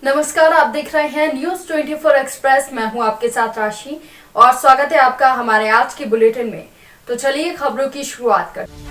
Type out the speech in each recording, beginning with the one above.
नमस्कार, आप देख रहे हैं न्यूज 24 एक्सप्रेस। मैं हूं आपके साथ राशि और स्वागत है आपका हमारे आज के बुलेटिन में। तो चलिए खबरों की शुरुआत करते हैं।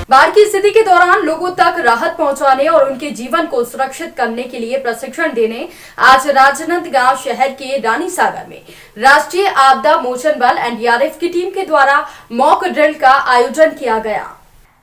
बाढ़ की स्थिति के दौरान लोगों तक राहत पहुंचाने और उनके जीवन को सुरक्षित करने के लिए प्रशिक्षण देने आज राजनांदगांव शहर के रानी सागर में राष्ट्रीय आपदा मोचन बल एनडीआरएफ की टीम के द्वारा मॉक ड्रिल का आयोजन किया गया।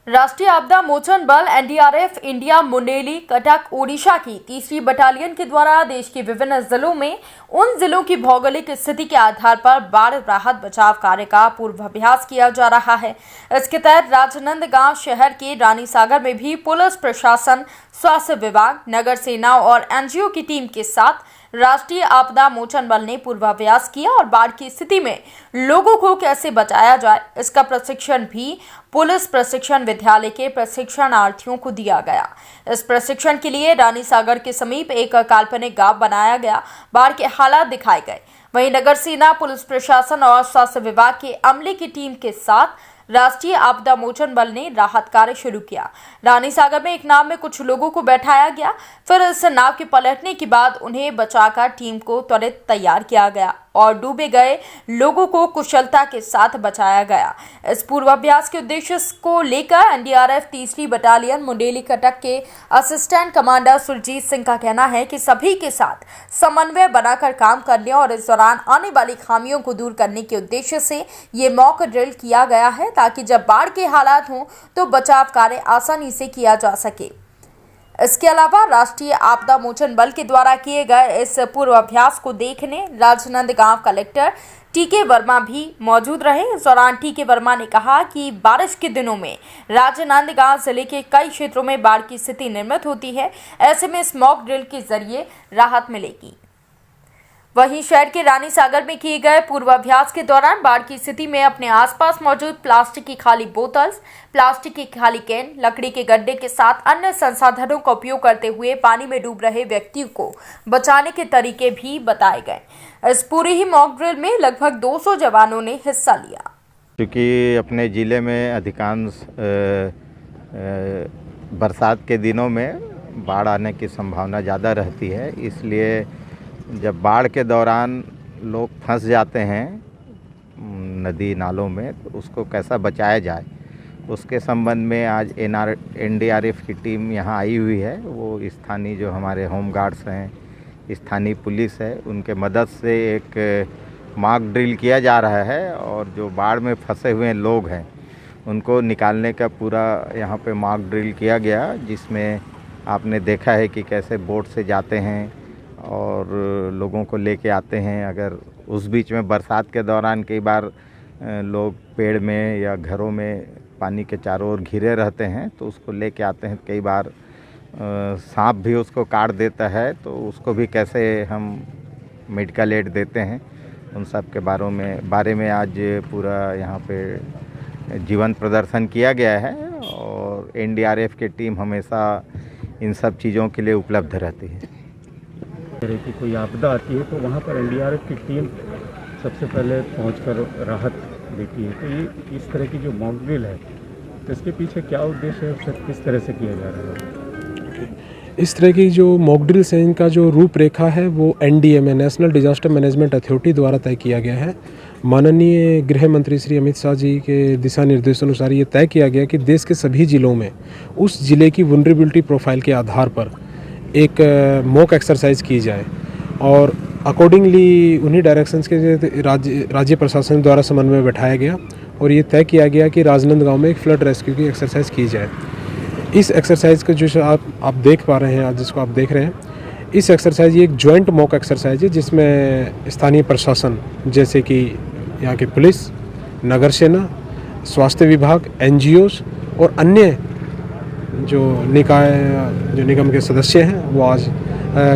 राष्ट्रीय आपदा मोचन बल एनडीआरएफ इंडिया मुंडेली कटक ओडिशा की 3री बटालियन के द्वारा देश के विभिन्न जिलों में उन जिलों की भौगोलिक स्थिति के आधार पर बाढ़ राहत बचाव कार्य का पूर्वाभ्यास किया जा रहा है। इसके तहत राजनांदगांव शहर के रानी सागर में भी पुलिस प्रशासन, स्वास्थ्य विभाग, नगर सेना और एनजीओ की टीम के साथ राष्ट्रीय आपदा मोचन बल ने पूर्वाभ्यास किया और बाढ़ की स्थिति में लोगों को कैसे बचाया जाए इसका प्रशिक्षण भी पुलिस प्रशिक्षण विद्यालय के प्रशिक्षणार्थियों को दिया गया। इस प्रशिक्षण के लिए रानी सागर के समीप एक काल्पनिक गांव बनाया गया। बाढ़ के हालात दिखाए गए। वहीं नगर सेना, पुलिस प्रशासन और स्वास्थ्य विभाग के अमले की टीम के साथ राष्ट्रीय आपदा मोचन बल ने राहत कार्य शुरू किया। रानी सागर में एक नाव में कुछ लोगों को बैठाया गया, फिर इस नाव के पलटने के बाद उन्हें बचाकर टीम को त्वरित तैयार किया गया और डूबे गए लोगों को कुशलता के साथ बचाया गया। इस पूर्वाभ्यास के उद्देश्य को लेकर एनडीआरएफ 3री बटालियन मुंडेली कटक के असिस्टेंट कमांडर सुरजीत सिंह का कहना है कि सभी के साथ समन्वय बनाकर काम करने और इस दौरान आने वाली खामियों को दूर करने के उद्देश्य से ये मॉक ड्रिल किया गया है, ताकि जब बाढ़ के हालात हों तो बचाव कार्य आसानी से किया जा सके। इसके अलावा राष्ट्रीय आपदा मोचन बल के द्वारा किए गए इस पूर्वाभ्यास को देखने राजनांदगांव कलेक्टर टीके वर्मा भी मौजूद रहे। इस दौरान टीके वर्मा ने कहा कि बारिश के दिनों में राजनांदगांव जिले के कई क्षेत्रों में बाढ़ की स्थिति निर्मित होती है। ऐसे में इस मॉक ड्रिल के जरिए राहत मिलेगी। वहीं शहर के रानी सागर में किए गए पूर्वाभ्यास के दौरान बाढ़ की स्थिति में अपने आसपास मौजूद प्लास्टिक की खाली बोतल, प्लास्टिक की खाली कैन, लकड़ी के गड्ढे के साथ अन्य संसाधनों का उपयोग करते हुए पानी में डूब रहे व्यक्तियों को बचाने के तरीके भी बताए गए। इस पूरे ही मॉक ड्रिल में लगभग 200 जवानों ने हिस्सा लिया। क्योंकि अपने ज़िले में अधिकांश बरसात के दिनों में बाढ़ आने की संभावना ज़्यादा रहती है, इसलिए जब बाढ़ के दौरान लोग फंस जाते हैं नदी नालों में तो उसको कैसा बचाया जाए, उसके संबंध में आज एनडीआरएफ की टीम यहाँ आई हुई है। वो स्थानीय जो हमारे होम गार्ड्स हैं, स्थानीय पुलिस है, उनके मदद से एक मॉक ड्रिल किया जा रहा है और जो बाढ़ में फंसे हुए लोग हैं उनको निकालने का पूरा यहाँ पे मॉक ड्रिल किया गया, जिसमें आपने देखा है कि कैसे बोट से जाते हैं और लोगों को लेके आते हैं। अगर उस बीच में बरसात के दौरान कई बार लोग पेड़ में या घरों में पानी के चारों ओर घिरे रहते हैं तो उसको लेके आते हैं। कई बार सांप भी उसको काट देता है, तो उसको भी कैसे हम मेडिकल एड देते हैं, उन सब के बारे में आज पूरा यहाँ पे जीवंत प्रदर्शन किया गया है। और एनडीआरएफ की टीम हमेशा इन सब चीज़ों के लिए उपलब्ध रहती है। तरह की कोई आपदा आती है तो वहाँ पर एनडीआरएफ की टीम सबसे पहले पहुंचकर राहत देती है। तो ये इस तरह की जो मॉक ड्रिल है तो इसके पीछे क्या उद्देश्य है, उसे किस तरह से किया जा रहा है? इस तरह की जो मॉक ड्रिल्स हैं, इनका जो रूपरेखा है वो NDMA, national disaster management authority द्वारा तय किया गया है। माननीय गृह मंत्री श्री अमित शाह जी के दिशा निर्देशानुसार ये तय किया गया कि देश के सभी ज़िलों में उस ज़िले की वल्नरेबिलिटी प्रोफाइल के आधार पर एक मॉक एक्सरसाइज की जाए और अकॉर्डिंगली उन्हीं डायरेक्शंस के राज्य प्रशासन द्वारा समन्वय बैठाया गया और ये तय किया गया कि राजनांदगांव में एक फ्लड रेस्क्यू की एक्सरसाइज की जाए। इस एक्सरसाइज को जो आप देख पा रहे हैं, आज जिसको आप देख रहे हैं, इस एक्सरसाइज ये एक जॉइंट मॉक एक्सरसाइज है जिसमें स्थानीय प्रशासन जैसे कि यहाँ की पुलिस, नगर सेना, स्वास्थ्य विभाग, एनजीओज और अन्य जो निगम के सदस्य हैं वो आज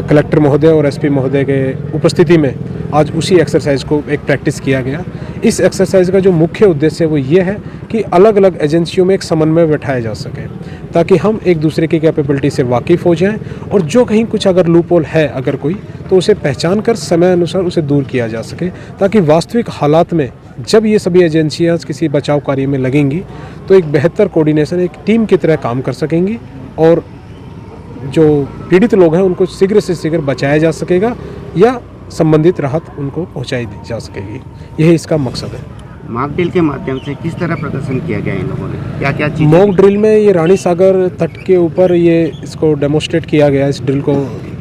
कलेक्टर महोदय और एसपी महोदय के उपस्थिति में आज उसी एक्सरसाइज को एक प्रैक्टिस किया गया। इस एक्सरसाइज का जो मुख्य उद्देश्य है वो ये है कि अलग अलग एजेंसियों में एक समन्वय बैठाया जा सके, ताकि हम एक दूसरे की कैपेबिलिटी से वाकिफ़ हो जाएं और जो कहीं कुछ अगर लूपहोल है अगर कोई, तो उसे पहचान कर समय अनुसार उसे दूर किया जा सके, ताकि वास्तविक हालात में जब ये सभी एजेंसियाँ किसी बचाव कार्य में लगेंगी तो एक बेहतर कोऑर्डिनेशन, एक टीम की तरह काम कर सकेंगी और जो पीड़ित लोग हैं उनको शीघ्र से शीघ्र बचाया जा सकेगा या संबंधित राहत उनको पहुंचाई जा सकेगी। यही इसका मकसद है। मॉक ड्रिल के माध्यम से किस तरह प्रदर्शन किया गया इन लोगों ने, क्या क्या चीज़? मॉक ड्रिल में ये रानी सागर तट के ऊपर ये इसको डेमोस्ट्रेट किया गया, इस ड्रिल को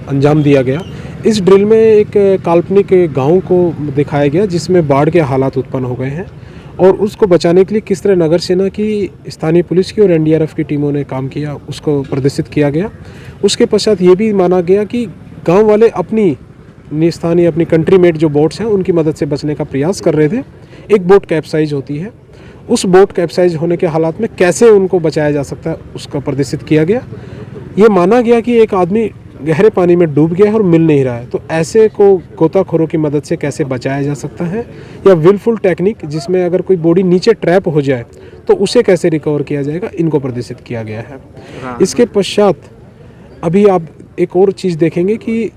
अंजाम दिया गया। इस ड्रिल में एक काल्पनिक गांव को दिखाया गया जिसमें बाढ़ के हालात उत्पन्न हो गए हैं और उसको बचाने के लिए किस तरह नगर सेना की, स्थानीय पुलिस की और एनडीआरएफ की टीमों ने काम किया, उसको प्रदर्शित किया गया। उसके पश्चात ये भी माना गया कि गाँव वाले अपनी स्थानीय अपनी कंट्री मेड जो बोट्स हैं उनकी मदद से बचने का प्रयास कर रहे थे। एक बोट कैप्साइज होती है, उस बोट कैप्साइज होने के हालात में कैसे उनको बचाया जा सकता है उसका प्रदर्शित किया गया। ये माना गया कि एक आदमी गहरे पानी में डूब गया है और मिल नहीं रहा है, तो ऐसे को गोताखोरों की मदद से कैसे बचाया जा सकता है, या विलफुल टेक्निक जिसमें अगर कोई बॉडी नीचे ट्रैप हो जाए तो उसे कैसे रिकवर किया जाएगा, इनको प्रदर्शित किया गया है। इसके पश्चात अभी आप एक और चीज़ देखेंगे कि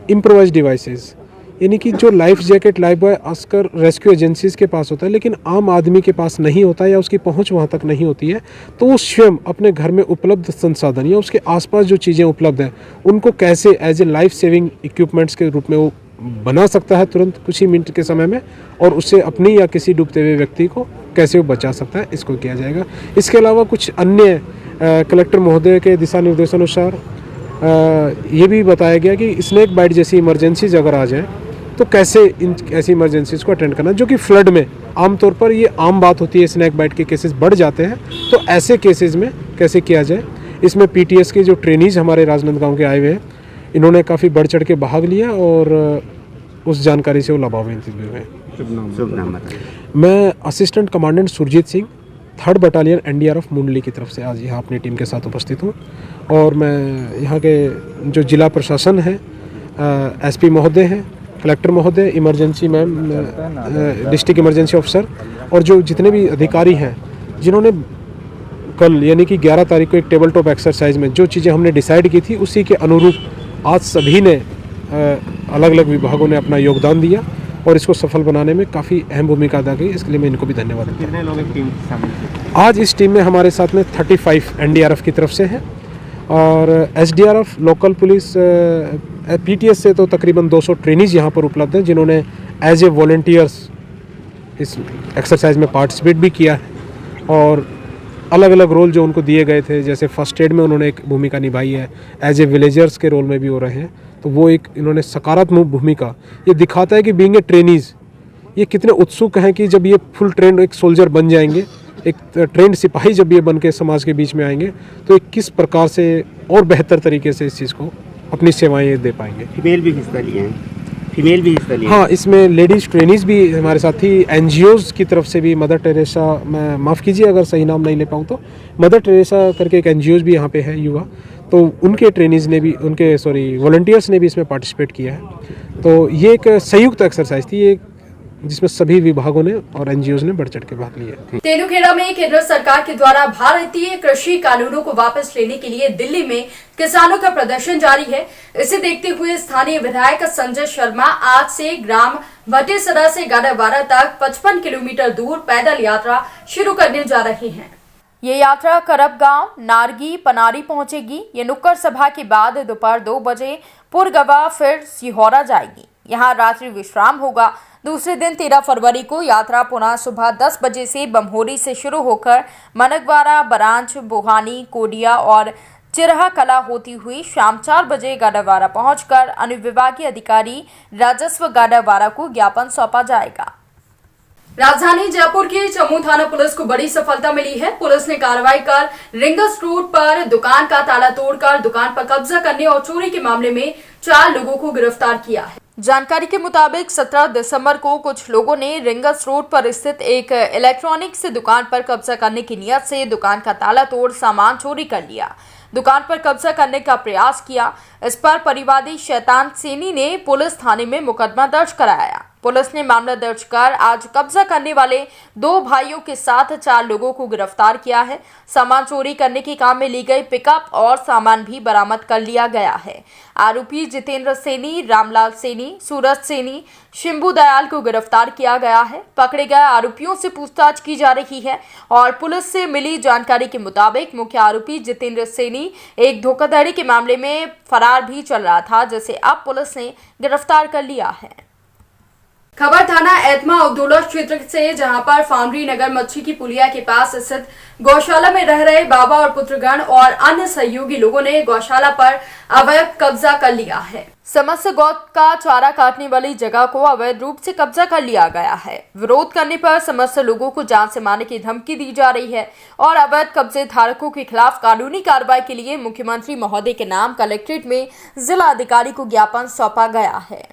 इम्प्रोवाइज डिवाइसेस, यानी कि जो लाइफ जैकेट लाइफ बॉय अक्सर रेस्क्यू एजेंसीज के पास होता है लेकिन आम आदमी के पास नहीं होता या उसकी पहुंच वहां तक नहीं होती है, तो वो स्वयं अपने घर में उपलब्ध संसाधन या उसके आसपास जो चीज़ें उपलब्ध हैं उनको कैसे as a life saving equipments के रूप में वो बना सकता है तुरंत कुछ ही मिनट के समय में, और उससे अपनी या किसी डूबते हुए व्यक्ति को कैसे वो बचा सकता है, इसको किया जाएगा। इसके अलावा कुछ अन्य कलेक्टर महोदय के दिशा निर्देशानुसार ये भी बताया गया कि स्नेक बाइट जैसी इमरजेंसीज अगर आ जाए तो कैसे इन ऐसी इमरजेंसीज को अटेंड करना, जो कि फ्लड में आमतौर पर ये आम बात होती है, स्नेक बाइट के केसेस बढ़ जाते हैं, तो ऐसे केसेस में कैसे किया जाए। इसमें पीटीएस के जो ट्रेनीज हमारे राजनांदगांव के आए हुए हैं, इन्होंने काफ़ी बढ़ चढ़ के भाग लिया और उस जानकारी से वो लाभान्वित हुए हैं। शुभ नाम बताइए। मैं assistant commandant Surjit Singh, 3rd battalion NDRF Mundli की तरफ से आज यहाँ अपनी टीम के साथ उपस्थित हूँ, और मैं यहाँ के जो जिला प्रशासन है, एसपी महोदय हैं, कलेक्टर महोदय, emergency ma'am, district emergency officer और जो जितने भी अधिकारी हैं जिन्होंने कल यानी कि 11 तारीख को एक टेबल टॉप एक्सरसाइज में जो चीज़ें हमने डिसाइड की थी उसी के अनुरूप आज सभी ने अलग अलग विभागों ने अपना योगदान दिया और इसको सफल बनाने में काफ़ी अहम भूमिका अदा की। इसके लिए मैं इनको भी धन्यवाद देता हूँ। कितने लोग टीम शामिल थे? आज इस टीम में हमारे साथ में 35 एनडीआरएफ की तरफ से हैं और एसडीआरएफ, लोकल पुलिस, पीटीएस से तो तकरीबन 200 ट्रेनीज यहाँ पर उपलब्ध हैं जिन्होंने एज ए वॉलंटियर्स इस एक्सरसाइज में पार्टिसिपेट भी किया है और अलग अलग रोल जो उनको दिए गए थे, जैसे फर्स्ट एड में उन्होंने एक भूमिका निभाई है, एज ए विलेजर्स के रोल में भी हो रहे हैं, तो वो एक इन्होंने सकारात्मक भूमिका, ये दिखाता है कि बीइंग ए ट्रेनीज ये कितने उत्सुक हैं कि जब ये फुल ट्रेंड एक सोल्जर बन जाएंगे, एक ट्रेंड सिपाही जब ये बन के समाज के बीच में आएंगे तो ये किस प्रकार से और बेहतर तरीके से इस चीज़ को अपनी सेवाएं दे पाएंगे। फीमेल भी हिस्सा लिए हैं? फीमेल भी हिस्सा लिए? हाँ, इसमें लेडीज़ ट्रेनीज भी हमारे साथ थी। एनजीओज़ की तरफ से भी मदर टेरेसा, मैं माफ़ कीजिए अगर सही नाम नहीं ले पाऊँ तो, मदर टेरेसा करके एक एनजीओज़ भी यहाँ पे है युवा, तो उनके ट्रेनीज ने भी वॉलंटियर्स ने भी इसमें पार्टिसिपेट किया है। तो ये एक संयुक्त एक्सरसाइज थी ये, जिसमें सभी विभागों ने और एनजीओज़ ने बढ़ चढ़ के भाग लिया। तेंदुखेड़ा में केंद्र सरकार के द्वारा भारतीय कृषि कानूनों को वापस लेने के लिए दिल्ली में किसानों का प्रदर्शन जारी है। इसे देखते हुए स्थानीय विधायक संजय शर्मा आज से ग्राम भटेसरा से गाडावारा तक 55 किलोमीटर दूर पैदल यात्रा शुरू करने जा रहे हैं। ये यात्रा करब गांव, नारगी, पनारी पहुंचेगी। ये नुक्कड़ सभा के बाद दोपहर 2 बजे पुरगवा फिर सिहोरा जाएगी। यहाँ रात्रि विश्राम होगा। दूसरे दिन 13 फरवरी को यात्रा पुनः सुबह 10 बजे से बम्होरी से शुरू होकर मनकवारा, बरांच, बुहानी, कोडिया और चिरहा कला होती हुई शाम 4 बजे गाडावारा पहुंचकर अनुविभागीय अधिकारी राजस्व गाडावारा को ज्ञापन सौंपा जाएगा। राजधानी जयपुर की चमू थाना पुलिस को बड़ी सफलता मिली है। पुलिस ने कार्रवाई कर रिंगस रोड पर दुकान का ताला तोड़कर दुकान पर कब्जा करने और चोरी के मामले में 4 लोगों को गिरफ्तार किया है। जानकारी के मुताबिक 17 दिसंबर को कुछ लोगों ने रिंगस रोड पर स्थित एक इलेक्ट्रॉनिक्स दुकान पर कब्जा करने की नियत से दुकान का ताला तोड़ सामान चोरी कर लिया। दुकान पर कब्जा करने का प्रयास किया। इस पर परिवादी शैतान सैनी ने पुलिस थाने में मुकदमा दर्ज कराया। पुलिस ने मामला दर्ज कर आज कब्जा करने वाले 2 भाइयों के साथ 4 लोगों को गिरफ्तार किया है। सामान चोरी करने के काम में ली गई पिकअप और सामान भी बरामद कर लिया गया है। आरोपी जितेंद्र सैनी, रामलाल सैनी, सूरज सैनी, शिंबू दयाल को गिरफ्तार किया गया है। पकड़े गए आरोपियों से पूछताछ की जा रही है और पुलिस से मिली जानकारी के मुताबिक मुख्य आरोपी जितेंद्र सैनी एक धोखाधड़ी के मामले में फरार भी चल रहा था, जिसे अब पुलिस ने गिरफ्तार कर लिया है। खबर थाना एतमा अब्दुल्ला क्षेत्र से, जहां पर फाउंड्री नगर मच्छी की पुलिया के पास स्थित गौशाला में रह रहे बाबा और पुत्रगण और अन्य सहयोगी लोगों ने गौशाला पर अवैध कब्जा कर लिया है। समस्त गौ का चारा काटने वाली जगह को अवैध रूप से कब्जा कर लिया गया है। विरोध करने पर समस्त लोगों को जान से मारने की धमकी दी जा रही है और अवैध कब्जे धारकों के खिलाफ कानूनी कार्रवाई के लिए मुख्यमंत्री महोदय के नाम कलेक्ट्रेट में जिला अधिकारी को ज्ञापन सौंपा गया है।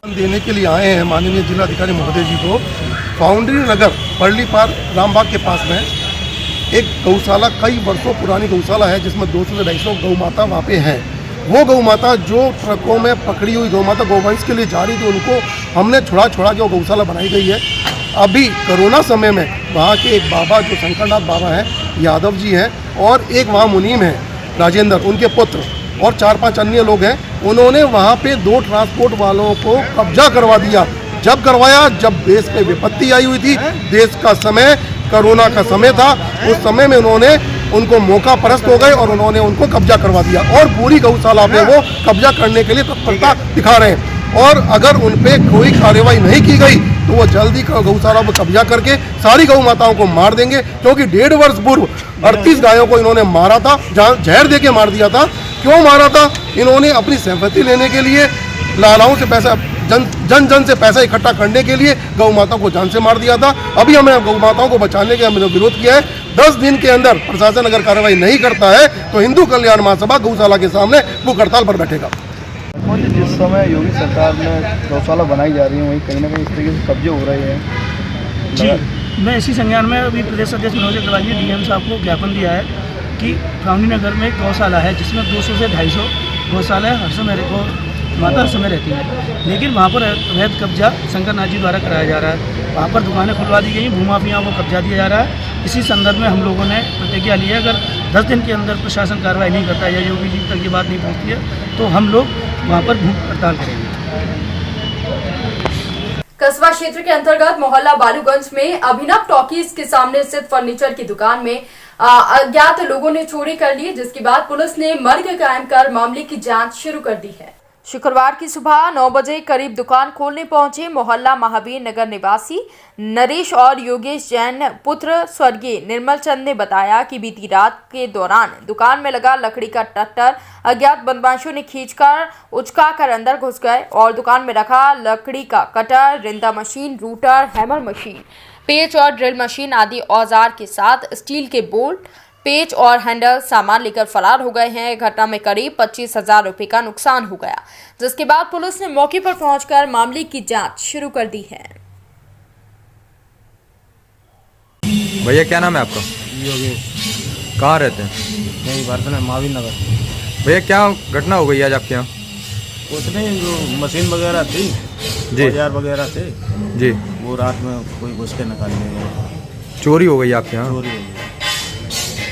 देने के लिए आए हैं माननीय जिलाधिकारी महोदय जी को। फाउंड्री नगर पर्ली पार रामबाग के पास में एक गौशाला, कई वर्षों पुरानी गौशाला है, जिसमें 200 से 250 गौ माता वहाँ पे हैं। वो गौ माता जो ट्रकों में पकड़ी हुई गौ माता गौवंश के लिए जा रही थी, उनको हमने छुड़ा के वो गौशाला बनाई गई है। अभी कोरोना समय में वहाँ के एक बाबा जो शंकरनाथ बाबा हैं, यादव जी हैं, और एक वहाँ मुनीम हैं राजेंद्र, उनके पुत्र, और 4-5 अन्य लोग हैं। उन्होंने वहाँ पे 2 ट्रांसपोर्ट वालों को कब्जा करवा दिया। जब करवाया, जब देश पे विपत्ति आई हुई थी, देश का समय कोरोना का समय था, उस समय में उन्होंने उनको मौका परस्त हो गए और उन्होंने उनको कब्जा करवा दिया और पूरी गौशाला पे वो कब्जा करने के लिए तत्परता दिखा रहे हैं। और अगर उन पे कोई कार्रवाई नहीं की गई तो वो जल्दी गौशाला पर कब्जा करके सारी गौ माताओं को मार देंगे, क्योंकि 1.5 वर्ष पूर्व 38 गायों को इन्होंने मारा था, जहर दे के मार दिया था। क्यों मारा था? इन्होंने अपनी सहमति लेने के लिए, लालाओं से पैसा, जन से पैसा इकट्ठा करने के लिए गौ माताओं को जान से मार दिया था। अभी हमने गौ माताओं को बचाने के हमने विरोध किया है। 10 दिन के अंदर प्रशासन अगर कार्रवाई नहीं करता है तो हिंदू कल्याण महासभा गौशाला के सामने भूख हड़ताल पर बैठेगा। जिस समय योगी सरकार में गौशाला बनाई जा रही है, वहीं कहीं ना कहीं इस तरीके से कब्जे हो रहे हैं। जी, मैं इसी संज्ञान में अभी प्रदेश अध्यक्ष मनोज अग्रवाल जी डीएम साहब को ज्ञापन दिया है कि फाउंड्री नगर में एक गौशाला है, जिसमें 200 से 250 गौशाला हर समय माता हर समय रहती है, लेकिन वहाँ पर अवैध कब्जा शंकरनाथ जी द्वारा कराया जा रहा है। वहाँ पर दुकानें खुलवा दी गई, भूमाफिया को कब्जा दिया जा रहा है। इसी संदर्भ में हम लोगों ने प्रतिज्ञा ली है, अगर 10 दिन के अंदर प्रशासन कार्रवाई नहीं करता या योगी जी तक ये बात नहीं पहुँचती है तो हम लोग वहाँ पर भूख हड़ताल करेंगे। कस्बा क्षेत्र के अंतर्गत मोहल्ला बालूगंज में अभिनव टॉकीज के सामने स्थित फर्नीचर की दुकान में अज्ञात लोगों ने चोरी कर ली, जिसके बाद पुलिस ने मर्ग कायम कर मामले की जांच शुरू कर दी है। शुक्रवार की सुबह 9 बजे करीब दुकान खोलने पहुंचे मोहल्ला महावीर नगर निवासी नरेश और योगेश जैन पुत्र स्वर्गीय निर्मल चंद ने बताया कि बीती रात के दौरान दुकान में लगा लकड़ी का ट्रैक्टर अज्ञात बदमाशों ने खींचकर उचकाकर अंदर घुस गए और दुकान में रखा लकड़ी का cutter, Rinda machine, router, hammer machine, पेच और ड्रिल मशीन आदि औजार के साथ स्टील के बोल्ट, पेच और हैंडल सामान लेकर फरार हो गए हैं। घटना में करीब 25,000 रुपए का नुकसान हो गया, जिसके बाद पुलिस ने मौके पर पहुंचकर मामले की जांच शुरू कर दी है। भैया क्या नाम है आपका? योगेश। कहाँ रहते हैं? यही बर्तन महावीर नगर। भैया क्या घटना हो गई आज आपके यहाँ? कुछ नहीं, जो मशीन वगैरह थी, औजार वगैरह थे जी, वो रात में कोई घुस के निकालने गए। चोरी हो गई आपके यहाँ? चोरी हो गई।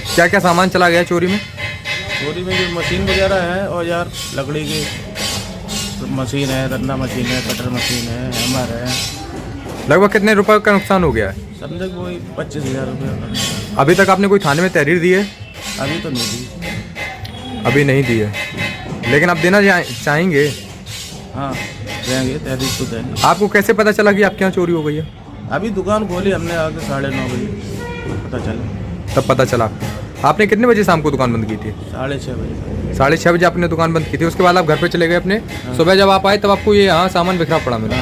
क्या क्या सामान चला गया चोरी में? चोरी में जो मशीन वगैरह है, औजार लकड़ी की मशीन है, रन्ना मशीन है, कटर मशीन है, हैमर है। लगभग कितने रुपए का नुकसान हो गया है? समझे कोई 25,000 रुपये। अभी तक आपने कोई थाने में तहरीर दी है? अभी तो नहीं दी। अभी नहीं दी है, लेकिन आप देना चाहेंगे? हाँ देंगे, तहरीर तो देंगे। आपको कैसे पता चला कि आपके यहाँ चोरी हो गई है? अभी दुकान खोली हमने आके 9:30 बजे पता चला। तब पता चला। आपने कितने बजे शाम को दुकान बंद की थी? 6:30 बजे। 6:30 बजे आपने दुकान बंद की थी। उसके बाद आप घर पे चले गए अपने? सुबह जब आप आए तब आपको ये यहाँ सामान बिखरा पड़ा मिला?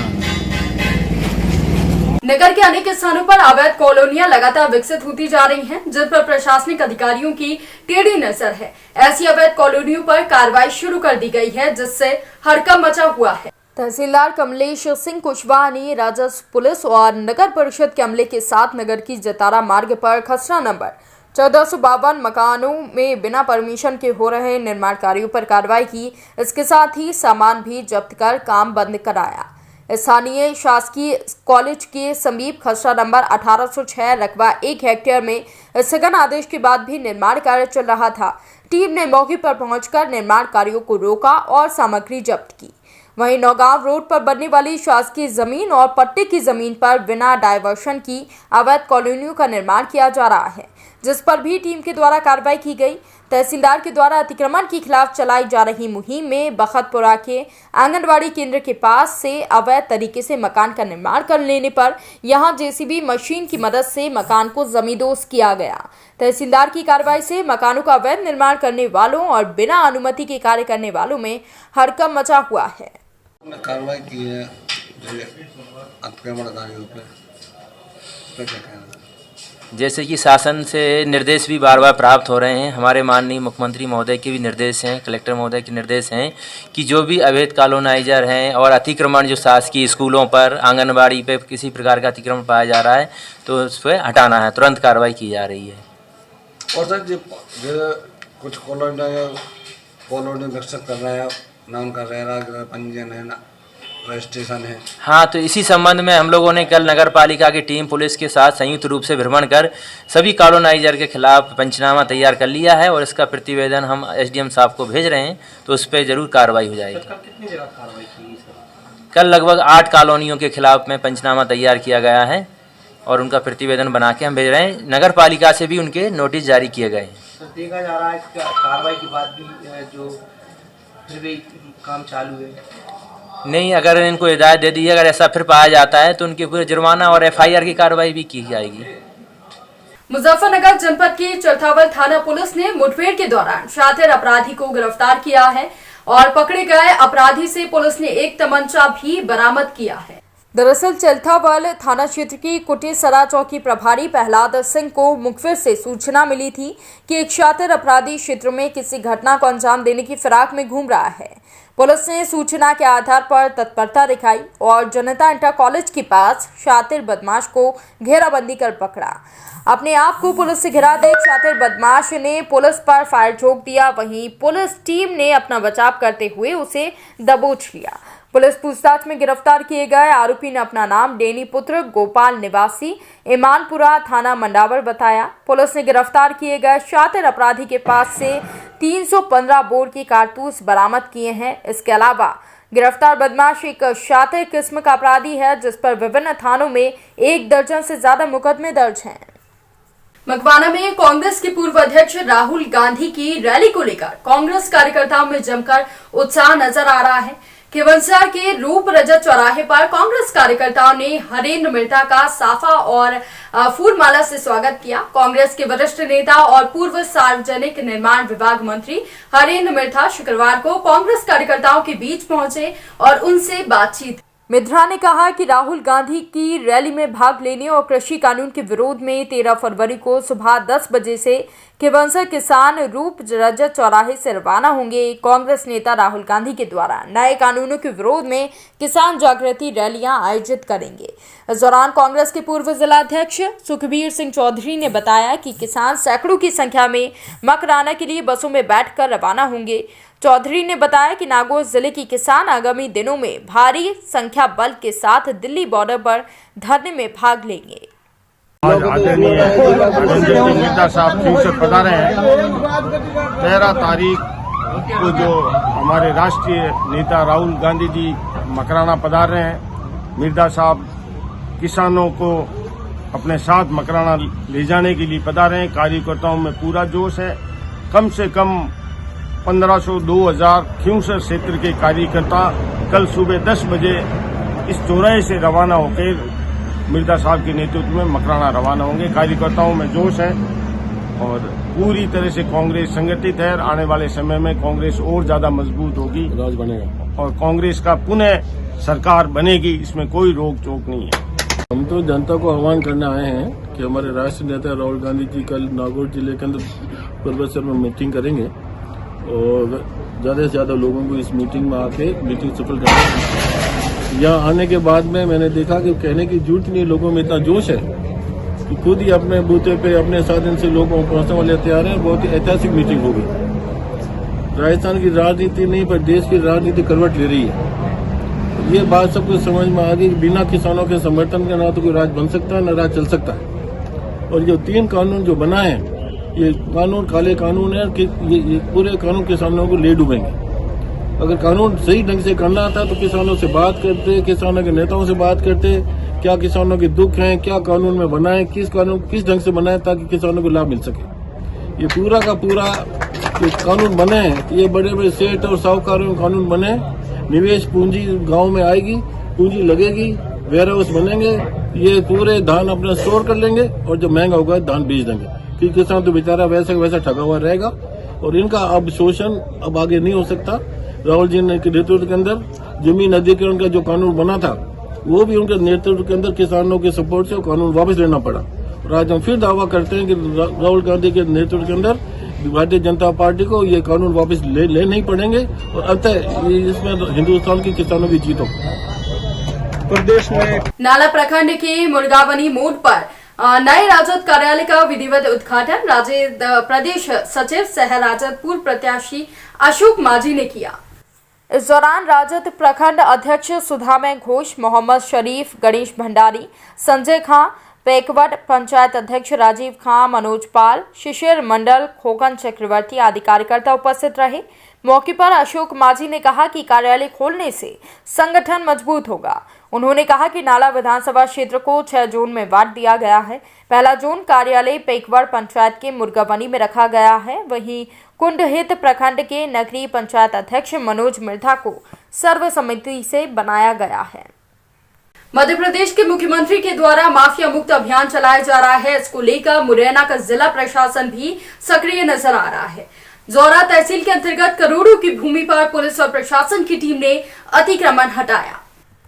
नगर के अनेक स्थानों पर अवैध कॉलोनियां लगातार विकसित होती जा रही हैं, जिन पर प्रशासनिक अधिकारियों की टेढ़ी नजर है। ऐसी अवैध कॉलोनियों पर कार्रवाई शुरू कर दी गई है, जिससे हड़कंप मचा हुआ है। तहसीलदार कमलेश सिंह कुशवाहा ने राजस्व पुलिस और नगर परिषद के अमले के साथ नगर की जतारा मार्ग पर खसरा नंबर 1452 मकानों में बिना परमिशन के हो रहे निर्माण कार्यों पर कार्रवाई की। इसके साथ ही सामान भी जब्त कर काम बंद कराया। स्थानीय शासकीय कॉलेज के समीप खसरा नंबर 1806 रकबा 1 हेक्टेयर में स्थगन आदेश के बाद भी निर्माण कार्य चल रहा था। टीम ने मौके पर पहुंचकर निर्माण कार्यों को रोका और सामग्री जब्त की। वहीं नौगांव रोड पर बनने वाली शासकीय जमीन और पट्टे की जमीन पर बिना डायवर्शन की अवैध कॉलोनियों का निर्माण किया जा रहा है, जिस पर भी टीम के द्वारा कार्रवाई की गई। तहसीलदार के द्वारा अतिक्रमण के खिलाफ चलाई जा रही मुहिम में बखतपुरा के आंगनवाड़ी केंद्र के पास से अवैध तरीके से मकान का निर्माण कर लेने पर यहां जेसीबी मशीन की मदद से मकान को जमींदोज किया गया। तहसीलदार की कार्रवाई से मकानों का अवैध निर्माण करने वालों और बिना अनुमति के कार्य करने वालों में हड़कंप मचा हुआ है। कार्रवाई की है अतिक्रमणकारियों पे, जैसे कि शासन से निर्देश भी बार बार प्राप्त हो रहे हैं। हमारे माननीय मुख्यमंत्री महोदय के भी निर्देश हैं, कलेक्टर महोदय के निर्देश हैं कि जो भी अवैध कॉलोनाइजर हैं और अतिक्रमण जो शासकीय स्कूलों पर, आंगनबाड़ी पे किसी प्रकार का अतिक्रमण पाया जा रहा है तो उस पर हटाना है, तुरंत कार्रवाई की जा रही है। और सर जो कुछ कॉलोनी विकसित कर रहे हैं, नाम कर रहे हैं, पंजीयन है ना, रजिस्ट्रेशन है। हाँ, तो इसी संबंध में हम लोगों ने कल नगर पालिका की टीम पुलिस के साथ संयुक्त रूप से भ्रमण कर सभी कॉलोनाइजर के खिलाफ पंचनामा तैयार कर लिया है और इसका प्रतिवेदन हम एसडीएम साहब को भेज रहे हैं, तो उस पर जरूर कार्रवाई हो जाएगी। कितनी जगह कार्रवाई की? कल लगभग 8 कॉलोनियों के खिलाफ में पंचनामा तैयार किया गया है और उनका प्रतिवेदन बना के हम भेज रहे हैं। नगर पालिका से भी उनके नोटिस जारी किए गए हैं। देखा जा रहा है कार्रवाई के बाद भी जो फिर भी काम चालू है। नहीं, अगर इनको हिदायत दे दी है, अगर ऐसा फिर पाया जाता है तो उनके पूरे जुर्माना और एफआईआर की कार्रवाई भी की जाएगी। मुजफ्फरनगर जनपद की चरथावल थाना पुलिस ने मुठभेड़ के दौरान शातिर अपराधी को गिरफ्तार किया है और पकड़े गए अपराधी से पुलिस ने एक तमंचा भी बरामद किया है। दरअसल चरथावल थाना क्षेत्र की कुटेसरा चौकी प्रभारी प्रहलाद सिंह को मुखबिर से सूचना मिली थी कि एक शातिर अपराधी क्षेत्र में किसी घटना को अंजाम देने की फिराक में घूम रहा है। पुलिस ने सूचना के आधार पर तत्परता दिखाई और जनता इंटर कॉलेज के पास शातिर बदमाश को घेराबंदी कर पकड़ा। अपने आप को पुलिस से घिरा देख शातिर बदमाश ने पुलिस पर फायर झोंक दिया। वहीं पुलिस टीम ने अपना बचाव करते हुए उसे दबोच लिया। पुलिस पूछताछ में गिरफ्तार किए गए आरोपी ने अपना नाम डेनी पुत्र गोपाल निवासी ईमानपुरा थाना मंडावर बताया। पुलिस ने गिरफ्तार किए गए शातिर अपराधी के पास से 315 बोर की कारतूस बरामद किए हैं। इसके अलावा गिरफ्तार बदमाश एक शातिर किस्म का अपराधी है, जिस पर विभिन्न थानों में 1 दर्जन से ज्यादा मुकदमे दर्ज हैं। मकवाना में कांग्रेस के पूर्व अध्यक्ष राहुल गांधी की रैली को लेकर कांग्रेस कार्यकर्ताओं में जमकर उत्साह नजर आ रहा है। केवंसर के रूप रजत चौराहे पर कांग्रेस कार्यकर्ताओं ने हरेंद्र मिर्धा का साफा और फूलमाला से स्वागत किया। कांग्रेस के वरिष्ठ नेता और पूर्व सार्वजनिक निर्माण विभाग मंत्री हरेंद्र मिर्धा शुक्रवार को कांग्रेस कार्यकर्ताओं के बीच पहुंचे और उनसे बातचीत। मिर्धा ने कहा कि राहुल गांधी की रैली में भाग लेने और कृषि कानून के विरोध में 13 फरवरी को सुबह 10 बजे से केवंसर किसान रूप रजत चौराहे से रवाना होंगे। कांग्रेस नेता राहुल गांधी के द्वारा नए कानूनों के विरोध में किसान जागृति रैलियां आयोजित करेंगे। इस दौरान कांग्रेस के पूर्व जिला अध्यक्ष सुखबीर सिंह चौधरी ने बताया कि किसान सैकड़ों की संख्या में मकराना के लिए बसों में बैठकर रवाना होंगे। चौधरी ने बताया कि नागौर जिले के किसान आगामी दिनों में भारी संख्या बल के साथ दिल्ली बॉर्डर पर धरने में भाग लेंगे। आज आदरणीय मिर्धा साहब फिर से पधारे हैं। 13 तारीख को जो हमारे राष्ट्रीय नेता राहुल गांधी जी मकराना पधार रहे हैं। मिर्धा साहब किसानों को अपने साथ मकराना ले जाने के लिए पधारे हैं। कार्यकर्ताओं में पूरा जोश है। कम से कम 1500-2000 खियूंसर क्षेत्र के कार्यकर्ता कल सुबह 10 बजे इस चौराहे से रवाना होकर मिर्धा साहब के नेतृत्व में मकराना रवाना होंगे। कार्यकर्ताओं में जोश है और पूरी तरह से कांग्रेस संगठित है। आने वाले समय में कांग्रेस और ज्यादा मजबूत होगी, राज बनेगा और कांग्रेस का पुनः सरकार बनेगी, इसमें कोई रोक टोक नहीं है। हम तो जनता को आह्वान करने आए हैं कि हमारे राष्ट्रीय नेता राहुल गांधी जी कल नागौर जिले के अंदर पूर्वसर में मीटिंग करेंगे और ज़्यादा से ज़्यादा लोगों को इस मीटिंग में आके मीटिंग सफल करेंगे। यहाँ आने के बाद में मैंने देखा कि कहने की जरूरत नहीं, लोगों में इतना जोश है कि खुद ही अपने बूथे पे अपने साधन से लोगों को पहुंचने वाले तैयार हैं। बहुत ही ऐतिहासिक मीटिंग होगी। राजस्थान की राजनीति नहीं पर देश की राजनीति करवट ले रही है। ये बात सबको समझ में आ गई कि बिना किसानों के समर्थन के ना तो कोई राज बन सकता है न राज चल सकता है। और ये 3 कानून जो बनाए हैं, ये कानून काले कानून है कि ये पूरे कानून किसानों को ले डूबेंगे। अगर कानून सही ढंग से करना था तो किसानों से बात करते, किसानों के नेताओं से बात करते, क्या किसानों के दुख हैं, क्या कानून में बनाए, किस ढंग से बनाए ताकि किसानों को लाभ मिल सके। ये पूरा का पूरा जो कानून बने हैं, ये बड़े बड़े सेठ और साहूकारों के कानून बने। निवेश पूंजी गांव में आएगी, पूंजी लगेगी, वेयर हाउस बनेंगे, ये पूरे धान अपना स्टोर कर लेंगे और जब महंगा होगा धान बेच देंगे। कि किसान तो बेचारा वैसा ठगा हुआ रहेगा और इनका अब शोषण अब आगे नहीं हो सकता। राहुल जी के नेतृत्व के अंदर जमीन अधिग्रहण का जो कानून बना था, वो भी उनके नेतृत्व के अंदर किसानों के सपोर्ट से कानून वापस लेना पड़ा। और आज हम फिर दावा करते हैं कि राहुल गांधी के नेतृत्व के अंदर भारतीय जनता पार्टी को ये कानून वापस ले नहीं पड़ेंगे और अंततः इसमें हिंदुस्तान के किसानों की जीत होगी। प्रदेश में नाला प्रखंड के मुर्गावनी मोड़ पर नए राजद कार्यालय का विधिवत उद्घाटन प्रदेश सचिव सह राजद पूर्व प्रत्याशी अशोक माझी ने किया। इस दौरान राजद प्रखंड अध्यक्ष सुधामय घोष, मोहम्मद शरीफ, गणेश भंडारी, संजय खां, पेकवट पंचायत अध्यक्ष राजीव खां, मनोज पाल, शिशिर मंडल, खोकन चक्रवर्ती आदि कार्यकर्ता उपस्थित रहे। मौके पर अशोक माझी ने कहा कि कार्यालय खोलने से संगठन मजबूत होगा। उन्होंने कहा कि नाला विधानसभा क्षेत्र को 6 जोन में बांट दिया गया है। पहला जोन कार्यालय पेकवड़ पंचायत के मुर्गावनी में रखा गया है। वहीं कुंडहित प्रखंड के नगरीय पंचायत अध्यक्ष मनोज मिर्धा को सर्वसम्मति से बनाया गया है। मध्य प्रदेश के मुख्यमंत्री के द्वारा माफिया मुक्त अभियान चलाया जा रहा है। इसको लेकर मुरैना का जिला प्रशासन भी सक्रिय नजर आ रहा है। जौरा तहसील के अंतर्गत करोड़ों की भूमि पर पुलिस और प्रशासन की टीम ने अतिक्रमण हटाया।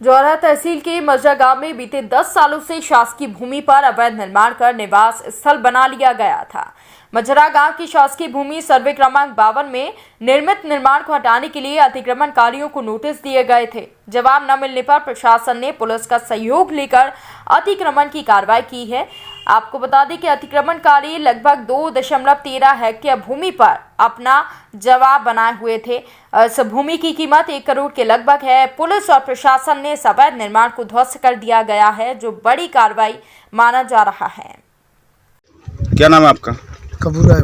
जौरा तहसील के मजरा गांव में बीते 10 सालों से शासकीय भूमि पर अवैध निर्माण कर निवास स्थल बना लिया गया था। मजरा गांव की शासकीय भूमि सर्वे क्रमांक 52 में निर्मित निर्माण को हटाने के लिए अतिक्रमणकारियों को नोटिस दिए गए थे। जवाब न मिलने पर प्रशासन ने पुलिस का सहयोग लेकर अतिक्रमण की कार्रवाई की है। आपको बता दें कि अतिक्रमणकारी लगभग 2.13 हेक्टेयर भूमि पर अपना जवाब बनाए हुए थे। इस भूमि की कीमत 1 करोड़ के लगभग है। पुलिस और प्रशासन ने इस अवैध निर्माण को ध्वस्त कर दिया गया है, जो बड़ी कार्रवाई माना जा रहा है। क्या नाम है आपका? कपूर है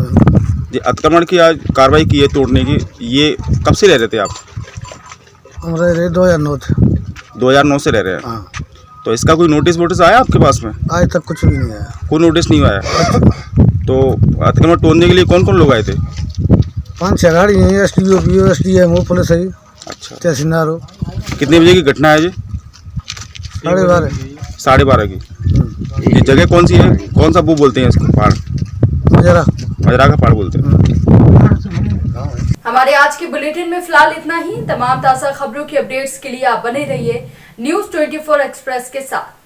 जी। अतिक्रमण की आज कार्रवाई की है तोड़ने की, ये कब से रह रहे थे आप? हम रह रहे 2009 से। 2009 से रह रहे हैं? हाँ। तो इसका कोई नोटिस आया आपके पास में? आज तक कुछ भी नहीं आया। कोई नोटिस नहीं आया? तो अतिक्रमण तोड़ने के लिए कौन कौन लोग आए थे? 5-6 गाड़ी हैं, SDO, PO, SDM, पुलिस है। अच्छा। तहसीलदार हो। कितने बजे की घटना है ये? 12:30 की। ये जगह कौन सी है? कौन सा वो बोलते हैं इसको? पहाड़ मजरा का पहाड़ बोलते हैं। हमारे आज के बुलेटिन में फिलहाल इतना ही। तमाम ताज़ा खबरों की अपडेट्स के लिए आप बने रहिए न्यूज़ 24 एक्सप्रेस के साथ।